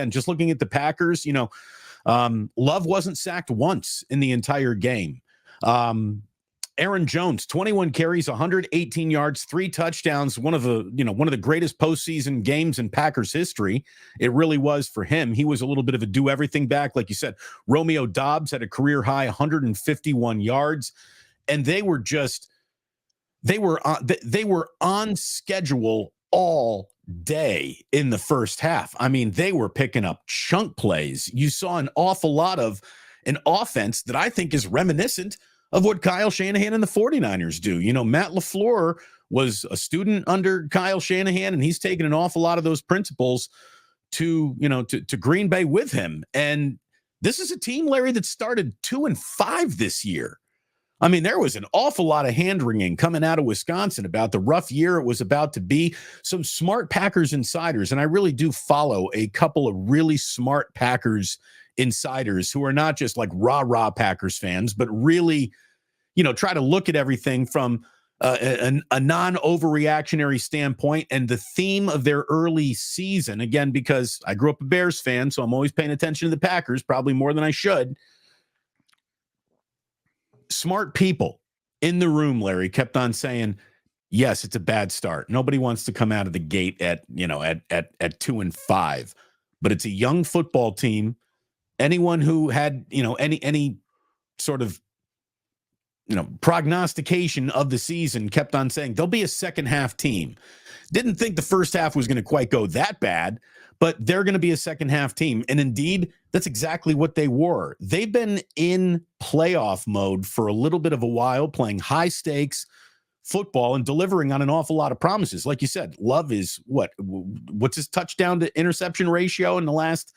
And just looking at the Packers, Love wasn't sacked once in the entire game. Aaron Jones, 21 carries, 118 yards, 3 touchdowns, one of the greatest postseason games in Packers history. It really was for him. He was a little bit of a do everything back. Like you said, Romeo Doubs had a career high 151 yards, and they were on schedule all day in the first half. I mean, they were picking up chunk plays. You saw an awful lot of an offense that I think is reminiscent of what Kyle Shanahan and the 49ers do. Matt LaFleur was a student under Kyle Shanahan, and he's taken an awful lot of those principles to Green Bay with him. And this is a team, Larry, that started 2-5 this year. I mean, there was an awful lot of hand-wringing coming out of Wisconsin about the rough year it was about to be. Some smart Packers insiders, and I really do follow a couple of really smart Packers insiders who are not just like rah-rah Packers fans, but really, try to look at everything from a non-overreactionary standpoint. And the theme of their early season, again, because I grew up a Bears fan, so I'm always paying attention to the Packers, probably more than I should. Smart people in the room, Larry, kept on saying, yes, it's a bad start. Nobody wants to come out of the gate at 2-5, but it's a young football team. Anyone who had, any sort of, prognostication of the season kept on saying they'll be a second half team. Didn't think the first half was going to quite go that bad, but they're going to be a second half team. And indeed, that's exactly what they were. They've been in playoff mode for a little bit of a while, playing high stakes football and delivering on an awful lot of promises. Like you said, Love is what's his touchdown to interception ratio in the last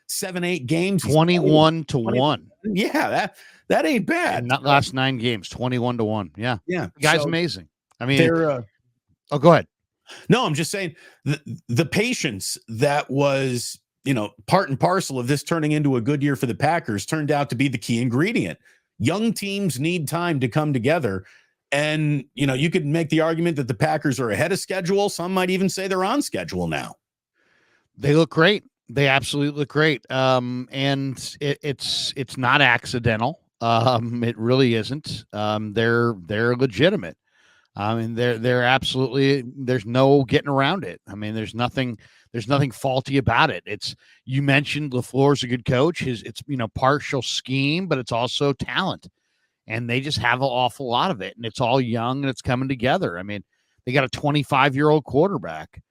7-8 games? 21-1. Yeah, that ain't bad. And not last 9 games, 21-1. Yeah. Yeah. The guy's amazing. I mean, go ahead. No, I'm just saying the patience that was, part and parcel of this turning into a good year for the Packers turned out to be the key ingredient. Young teams need time to come together. And, you could make the argument that the Packers are ahead of schedule. Some might even say they're on schedule now. They look great. They absolutely look great. And it's not accidental. It really isn't. They're legitimate. I mean, they're absolutely, there's no getting around it. I mean, there's nothing faulty about it. You mentioned LaFleur's a good coach. It's partial scheme, but it's also talent, and they just have an awful lot of it, and it's all young and it's coming together. I mean, they got a 25-year-old quarterback.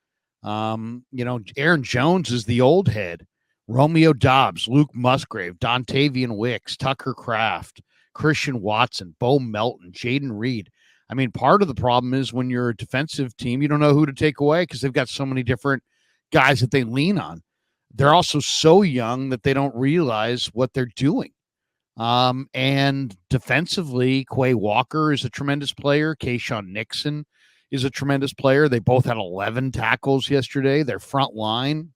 Aaron Jones is the old head. Romeo Doubs, Luke Musgrave, Dontavian Wicks, Tucker Kraft, Christian Watson, Bo Melton, Jaden Reed. I mean, part of the problem is when you're a defensive team, you don't know who to take away because they've got so many different guys that they lean on. They're also so young that they don't realize what they're doing. And defensively, Quay Walker is a tremendous player. Kayshawn Nixon is a tremendous player. They both had 11 tackles yesterday. Their front line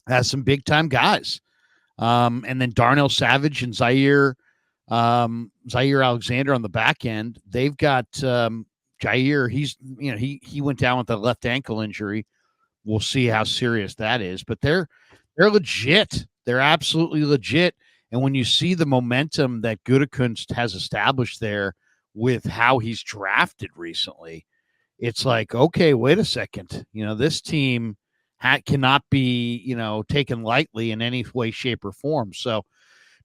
has some big-time guys. And then Darnell Savage and Zaire Alexander on the back end. They've got Jair. He went down with a left ankle injury. We'll see how serious that is. But they're legit. They're absolutely legit. And when you see the momentum that Gutekunst has established there with how he's drafted recently, it's like, okay, wait a second. This team cannot be, taken lightly in any way, shape, or form. So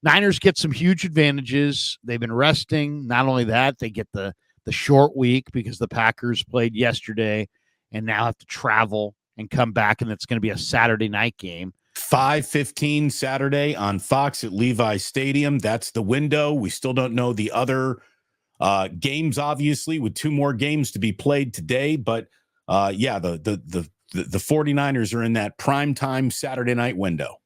Niners get some huge advantages. They've been resting. Not only that, they get the short week because the Packers played yesterday and now have to travel and come back, and it's going to be a Saturday night game. 5:15 Saturday on Fox at Levi Stadium. That's the window. We still don't know the other games, obviously, with 2 more games to be played today. But the 49ers are in that primetime Saturday night window.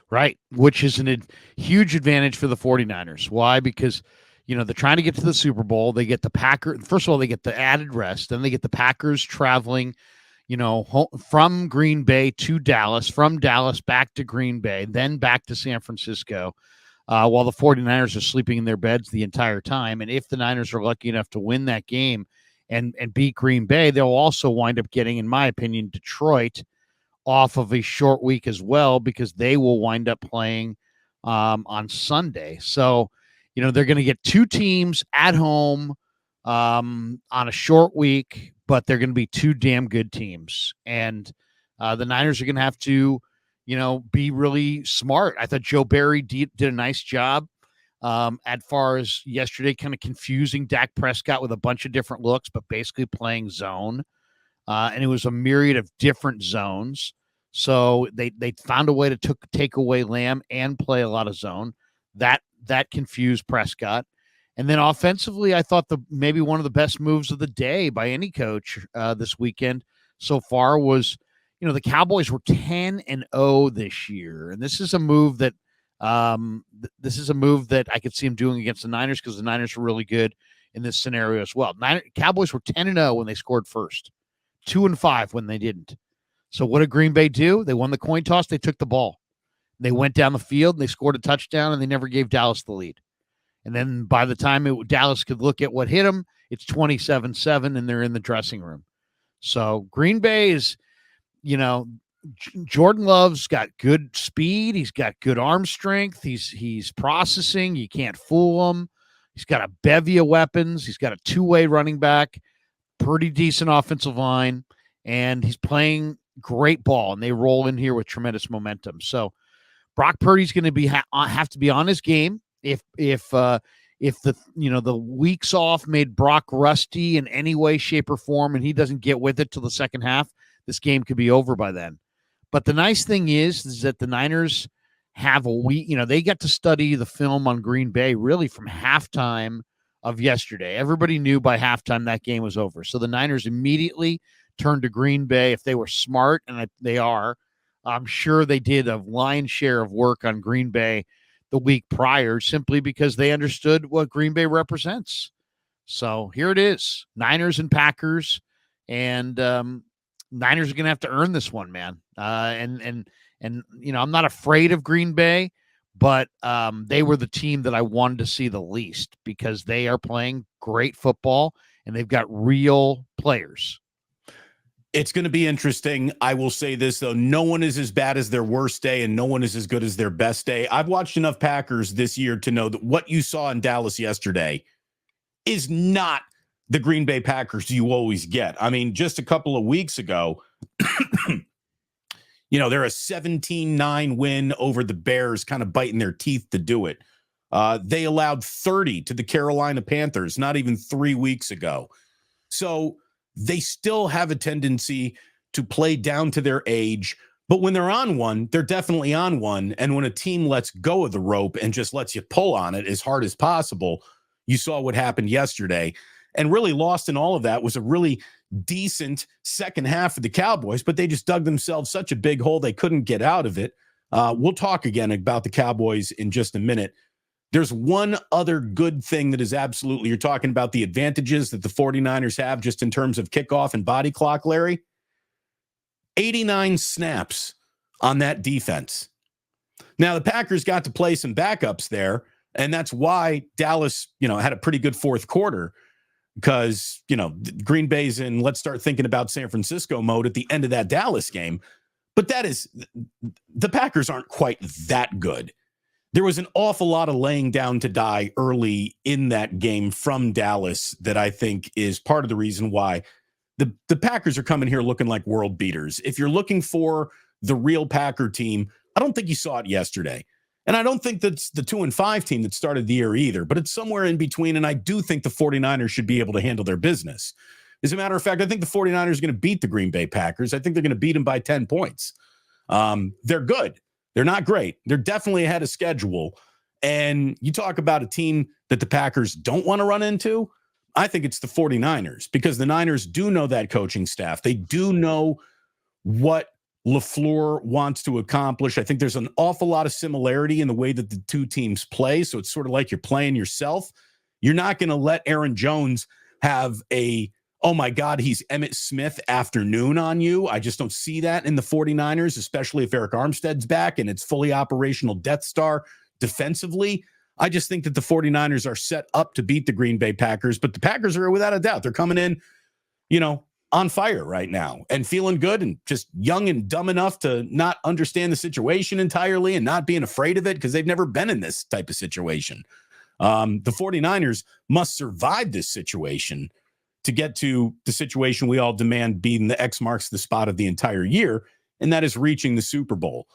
Right, which is a huge advantage for the 49ers. Why? Because, they're trying to get to the Super Bowl. They get the Packers. First of all, they get the added rest. Then they get the Packers traveling, from Green Bay to Dallas, from Dallas back to Green Bay, then back to San Francisco, while the 49ers are sleeping in their beds the entire time. And if the Niners are lucky enough to win that game and beat Green Bay, they'll also wind up getting, in my opinion, Detroit off of a short week as well, because they will wind up playing on Sunday. So, they're going to get two teams at home on a short week, but they're going to be two damn good teams. And the Niners are going to have to, be really smart. I thought Joe Barry did a nice job as far as yesterday, kind of confusing Dak Prescott with a bunch of different looks, but basically playing zone. And it was a myriad of different zones. So they found a way to take away Lamb and play a lot of zone. That confused Prescott. And then offensively, I thought maybe one of the best moves of the day by any coach this weekend so far was, the Cowboys were 10-0 this year, and this is a move that I could see him doing against the Niners, because the Niners were really good in this scenario as well. Cowboys were 10-0 when they scored first, 2-5 when they didn't. So what did Green Bay do? They won the coin toss. They took the ball. They went down the field, and they scored a touchdown, and they never gave Dallas the lead. And then by the time Dallas could look at what hit them, it's 27-7, and they're in the dressing room. So Green Bay is, Jordan Love's got good speed. He's got good arm strength. He's processing. You can't fool him. He's got a bevy of weapons. He's got a two-way running back, pretty decent offensive line, and he's playing great ball, and they roll in here with tremendous momentum. So Brock Purdy's going to have to be on his game. If the weeks off made Brock rusty in any way, shape, or form, and he doesn't get with it till the second half, this game could be over by then. But the nice thing is that the Niners have a week. They got to study the film on Green Bay really from halftime of yesterday. Everybody knew by halftime that game was over. So the Niners immediately turned to Green Bay. If they were smart, and they are, I'm sure they did a lion's share of work on Green Bay the week prior, simply because they understood what Green Bay represents. So here it is, Niners and Packers, and Niners are going to have to earn this one, man. And I'm not afraid of Green Bay, but they were the team that I wanted to see the least, because they are playing great football and they've got real players. It's going to be interesting. I will say this, though. No one is as bad as their worst day, and no one is as good as their best day. I've watched enough Packers this year to know that what you saw in Dallas yesterday is not the Green Bay Packers you always get. I mean, just a couple of weeks ago, they're a 17-9 win over the Bears, kind of biting their teeth to do it. They allowed 30 to the Carolina Panthers not even 3 weeks ago. So they still have a tendency to play down to their age, but when they're on one, they're definitely on one. And when a team lets go of the rope and just lets you pull on it as hard as possible, you saw what happened yesterday. And really lost in all of that was a really decent second half of the Cowboys, but they just dug themselves such a big hole they couldn't get out of it. We'll talk again about the Cowboys in just a minute. There's one other good thing that is absolutely, you're talking about the advantages that the 49ers have just in terms of kickoff and body clock, Larry. 89 snaps on that defense. Now, the Packers got to play some backups there, and that's why Dallas, had a pretty good fourth quarter, because, Green Bay's in let's start thinking about San Francisco mode at the end of that Dallas game. But the Packers aren't quite that good. There was an awful lot of laying down to die early in that game from Dallas that I think is part of the reason why the Packers are coming here looking like world beaters. If you're looking for the real Packer team, I don't think you saw it yesterday. And I don't think that's the 2-5 team that started the year either, but it's somewhere in between. And I do think the 49ers should be able to handle their business. As a matter of fact, I think the 49ers are going to beat the Green Bay Packers. I think they're going to beat them by 10 points. They're good. They're not great. They're definitely ahead of schedule. And you talk about a team that the Packers don't want to run into, I think it's the 49ers, because the Niners do know that coaching staff. They do know what LaFleur wants to accomplish. I think there's an awful lot of similarity in the way that the two teams play. So it's sort of like you're playing yourself. You're not going to let Aaron Jones have oh my God, he's Emmitt Smith afternoon on you. I just don't see that in the 49ers, especially if Eric Armstead's back and it's fully operational Death Star defensively. I just think that the 49ers are set up to beat the Green Bay Packers, but the Packers are without a doubt. They're coming in, on fire right now and feeling good and just young and dumb enough to not understand the situation entirely and not being afraid of it because they've never been in this type of situation. The 49ers must survive this situation to get to the situation we all demand being the X marks the spot of the entire year, and that is reaching the Super Bowl.